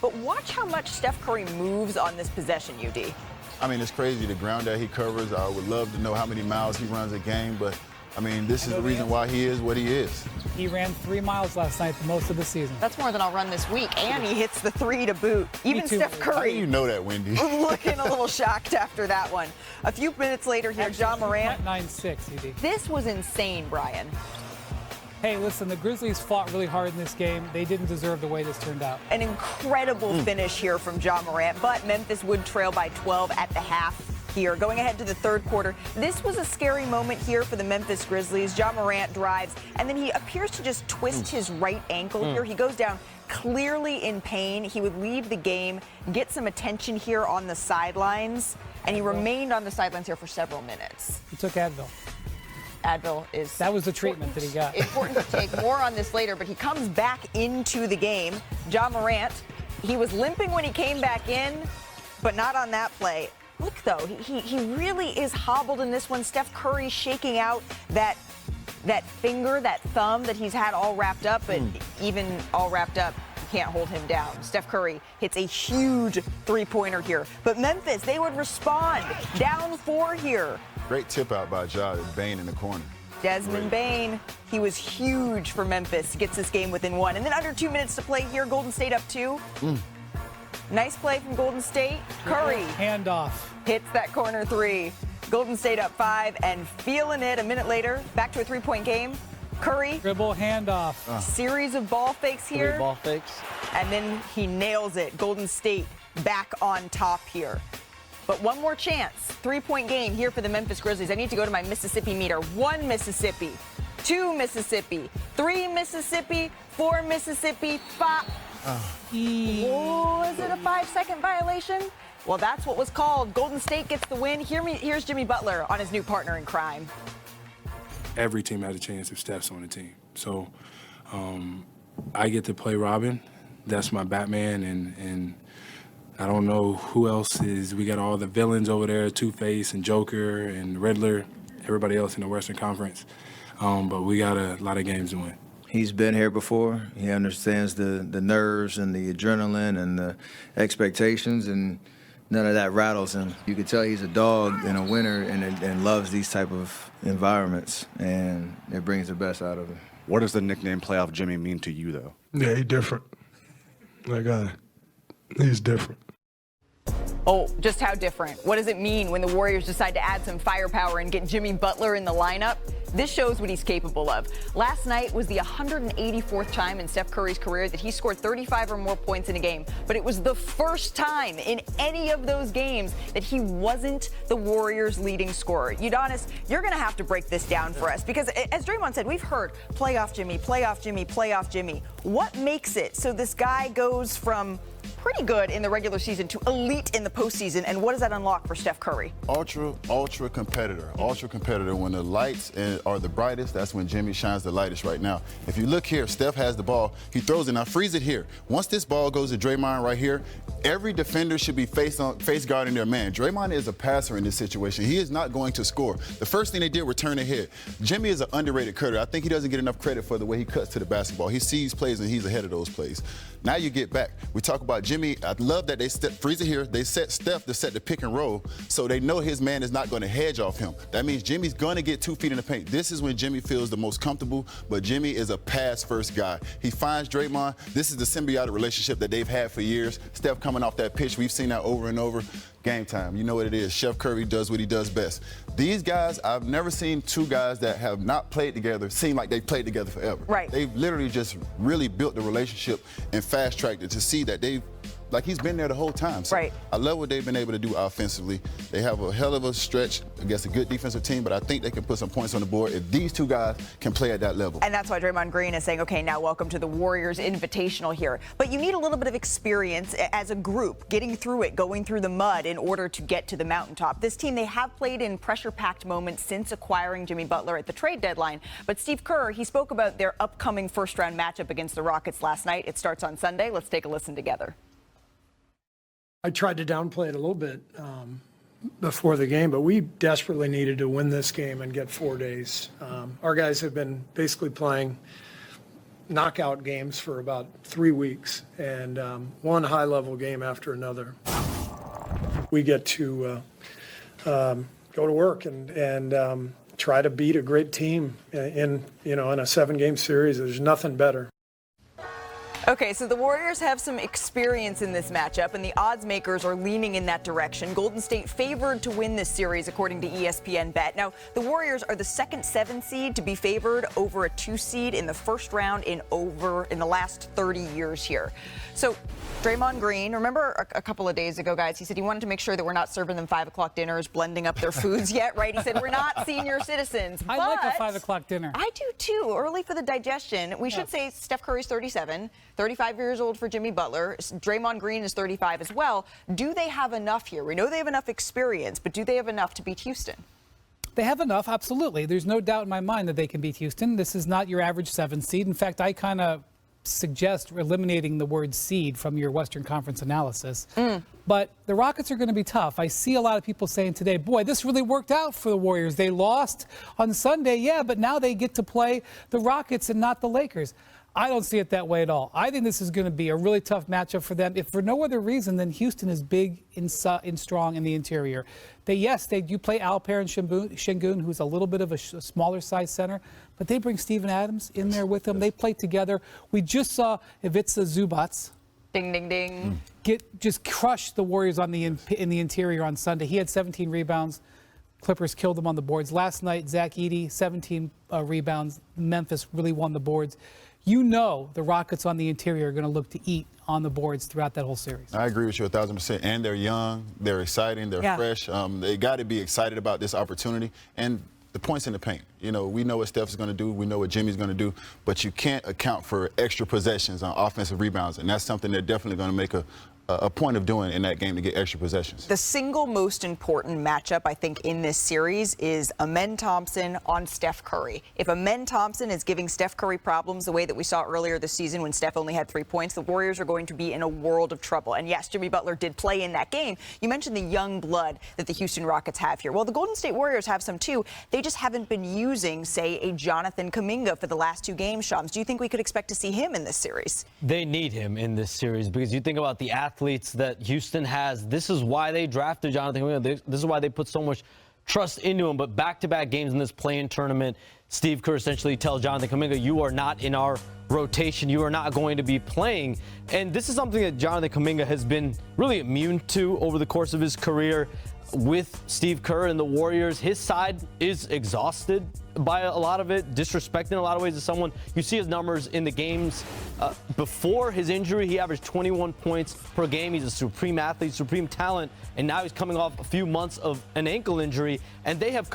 But watch how much Steph Curry moves on this possession, UD. I mean, it's crazy, the ground that he covers. I would love to know how many miles he runs a game, but I mean, this is the reason why he is what he is. He ran 3 miles last night for most of the season. That's more than I'll run this week, and he hits the 3 to boot. Even Steph Curry. How do you know that, Wendy? Looking a little shocked after that one. A few minutes later here, Ja Morant. 9.6, UD. This was insane, Brian. Hey, listen, the Grizzlies fought really hard in this game. They didn't deserve the way this turned out. An incredible finish here from Ja Morant, but Memphis would trail by 12 at the half here. Going ahead to the third quarter, this was a scary moment here for the Memphis Grizzlies. Ja Morant drives, and then he appears to just twist his right ankle here. He goes down clearly in pain. He would leave the game, get some attention here on the sidelines, and he remained on the sidelines here for several minutes. He took Advil. Advil is... That was the treatment that he got. Important to take more on this later, but he comes back into the game. Ja Morant, he was limping when he came back in, but not on that play. Look, though, he really is hobbled in this one. Steph Curry shaking out that finger, that thumb that he's had all wrapped up, but even all wrapped up, can't hold him down. Steph Curry hits a huge three-pointer here. But Memphis, they would respond. Down 4 here. Great tip out by Ja, Bane in the corner. Desmond Bane, he was huge for Memphis, gets this game within 1. And then under 2 minutes to play here, Golden State up 2. Nice play from Golden State. Curry. Handoff. Hits that corner 3. Golden State up 5 and feeling it a minute later. Back to a 3-point game. Curry. Dribble handoff. Series of ball fakes here. 3 ball fakes. And then he nails it. Golden State back on top here. But one more chance. 3-point game here for the Memphis Grizzlies. I need to go to my Mississippi meter. 1 Mississippi, 2 Mississippi, 3 Mississippi, 4 Mississippi, 5. Oh, is it a 5-second violation? Well, that's what was called. Golden State gets the win. Here's Jimmy Butler on his new partner in crime. Every team has a chance if Steph's on the team. So I get to play Robin. That's my Batman, and I don't know who else is. We got all the villains over there, Two-Face and Joker and Riddler, everybody else in the Western Conference. But we got a lot of games to win. He's been here before. He understands the nerves and the adrenaline and the expectations, and none of that rattles him. You can tell he's a dog and a winner and loves these type of environments, and it brings the best out of him. What does the nickname Playoff Jimmy mean to you, though? Yeah, he's different. He's different. Oh, just how different. What does it mean when the Warriors decide to add some firepower and get Jimmy Butler in the lineup? This shows what he's capable of. Last night was the 184th time in Steph Curry's career that he scored 35 or more points in a game, but it was the first time in any of those games that he wasn't the Warriors' leading scorer. Udonis, you're going to have to break this down for us because, as Draymond said, we've heard playoff Jimmy, playoff Jimmy, playoff Jimmy. What makes it so this guy goes from pretty good in the regular season to elite in the postseason, and what does that unlock for Steph Curry? Ultra competitor. Ultra competitor. When the lights are the brightest, that's when Jimmy shines the lightest right now. If you look here, Steph has the ball. He throws it. Now freeze it here. Once this ball goes to Draymond right here, every defender should be face guarding their man. Draymond is a passer in this situation. He is not going to score. The first thing they did, return a hit. Jimmy is an underrated cutter. I think he doesn't get enough credit for the way he cuts to the basketball. He sees plays and he's ahead of those plays. Now you get back. We talk about Jimmy. I love that they freeze it here. They set Steph to set the pick and roll, so they know his man is not going to hedge off him. That means Jimmy's going to get 2 feet in the paint. This is when Jimmy feels the most comfortable, but Jimmy is a pass-first guy. He finds Draymond. This is the symbiotic relationship that they've had for years. Steph coming off that pitch. We've seen that over and over. Game time. You know what it is. Chef Curry does what he does best. These guys, I've never seen 2 guys that have not played together seem like they've played together forever. Right. They've literally just really built the relationship and fast-tracked it to see that they've, like, he's been there the whole time. So right. I love what they've been able to do offensively. They have a hell of a stretch against a good defensive team, but I think they can put some points on the board if these 2 guys can play at that level. And that's why Draymond Green is saying, okay, now welcome to the Warriors Invitational here. But you need a little bit of experience as a group, getting through it, going through the mud in order to get to the mountaintop. This team, they have played in pressure-packed moments since acquiring Jimmy Butler at the trade deadline. But Steve Kerr, he spoke about their upcoming first-round matchup against the Rockets last night. It starts on Sunday. Let's take a listen together. I tried to downplay it a little bit before the game, but we desperately needed to win this game and get 4 days. Our guys have been basically playing, knockout games for about 3 weeks, and one high-level game after another. We get to go to work and try to beat a great team in a 7-game series. There's nothing better. Okay, so the Warriors have some experience in this matchup, and the odds makers are leaning in that direction. Golden State favored to win this series, according to ESPN Bet. Now, the Warriors are the second 7 seed to be favored over a 2 seed in the first round in the last 30 years here. So, Draymond Green, remember a couple of days ago, guys, he said he wanted to make sure that we're not serving them 5 o'clock dinners, blending up their foods yet, right? He said we're not senior citizens. I like a 5 o'clock dinner. I do too, early for the digestion. We should say Steph Curry's 37, 35 years old for Jimmy Butler. Draymond Green is 35 as well. Do they have enough here? We know they have enough experience, but do they have enough to beat Houston? They have enough, absolutely. There's no doubt in my mind that they can beat Houston. This is not your average 7 seed. In fact, I kind of suggest eliminating the word seed from your Western Conference analysis. But the Rockets are going to be tough. I see a lot of people saying today, boy, this really worked out for the Warriors. They lost on Sunday, yeah, but now they get to play the Rockets and not the Lakers. I don't see it that way at all. I think this is going to be a really tough matchup for them. If for no other reason than Houston is big and strong in the interior. They do play Alper and Şengün, who's a little bit of a smaller size center, but they bring Steven Adams in there with them. They play together. We just saw Ivica Zubac. Ding, ding, ding. Just crush the Warriors in the interior on Sunday. He had 17 rebounds. Clippers killed them on the boards. Last night, Zach Edey, 17 rebounds. Memphis really won the boards. You know the Rockets on the interior are going to look to eat on the boards throughout that whole series. I agree with you 1,000%. And they're young, they're exciting, they're fresh. They got to be excited about this opportunity. And the points in the paint. We know what Steph's going to do. We know what Jimmy's going to do. But you can't account for extra possessions on offensive rebounds. And that's something they're definitely going to make a point of doing in that game to get extra possessions. The single most important matchup, I think, in this series is Amen Thompson on Steph Curry. If Amen Thompson is giving Steph Curry problems the way that we saw earlier this season when Steph only had 3 points, the Warriors are going to be in a world of trouble. And yes, Jimmy Butler did play in that game. You mentioned the young blood that the Houston Rockets have here. Well, the Golden State Warriors have some too. They just haven't been using, say, a Jonathan Kuminga for the last 2 games, Shams. Do you think we could expect to see him in this series? They need him in this series because you think about the athletes that Houston has. This is why they drafted Jonathan Kuminga. This is why they put so much trust into him. But back-to-back games in this play-in tournament, Steve Kerr essentially tells Jonathan Kuminga, you are not in our rotation. You are not going to be playing. And this is something that Jonathan Kuminga has been really immune to over the course of his career. With Steve Kerr and the Warriors, his side is exhausted by a lot of it, disrespecting in a lot of ways as someone. You see his numbers in the games. Before his injury, he averaged 21 points per game. He's a supreme athlete, supreme talent, and now he's coming off a few months of an ankle injury, and they have